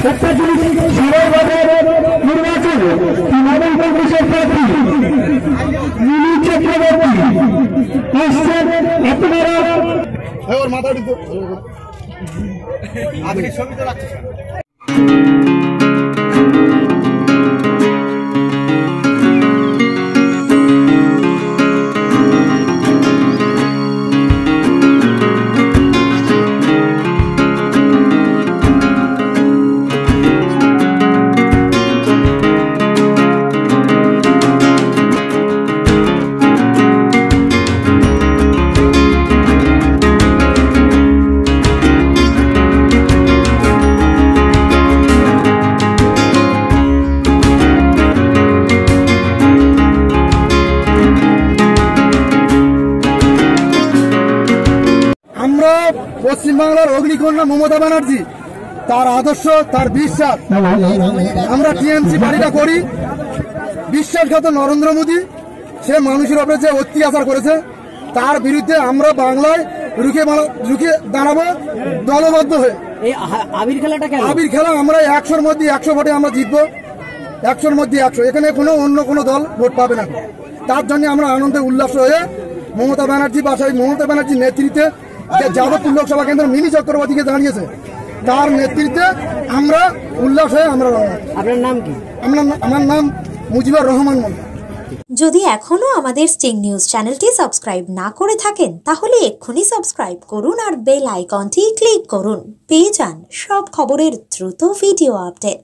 একটা জিনিস নির্বাচন তৃণমূল কংগ্রেসের প্রার্থী মিনি চক্রবর্তী আসছেন এত বড় ওর মাথা দিত আজকে ছবি তো রাখছিস পশ্চিমবাংলার অগ্নিকন্যা মমতা ব্যানার্জি তার আদর্শ তার বিশ্বাস আমরা টিএমসি পার্টিটা করি বিশ্বাসঘাত নরেন্দ্র মোদী সে মানুষের উপরে যে অত্যাচার করেছে তার বিরুদ্ধে আমরা বাংলায় রুখে দাঁড়াবো দলবদ্ধ হয়ে। আবির খেলা আমরা 100-র মধ্যে 100 ভোটে আমরা জিতবো 100-র মধ্যে 100 এখানে অন্য কোনো দল ভোট পাবে না। তার জন্য আমরা আনন্দে উল্লাস হয়ে মমতা ব্যানার্জি বাসায় মমতা ব্যানার্জির নেতৃত্বে যাদবপুর লোকসভা কেন্দ্র মিনি চক্রবর্তীকে দাঁড়িয়েছে তার নেতৃত্বে আমরা উল্লাস হয়ে আমরা রওনা। আপনার নাম কি? আমার নাম মুজিবুর রহমান মোল্লা। যদি এখনো আমাদের স্টিং নিউজ চ্যানেলটি সাবস্ক্রাইব না করে থাকেন তাহলে এক্ষুনি সাবস্ক্রাইব করুন আর বেল আইকনটি ক্লিক করুন, পেয়ে যান সব খবরের দ্রুত ভিডিও আপডেট।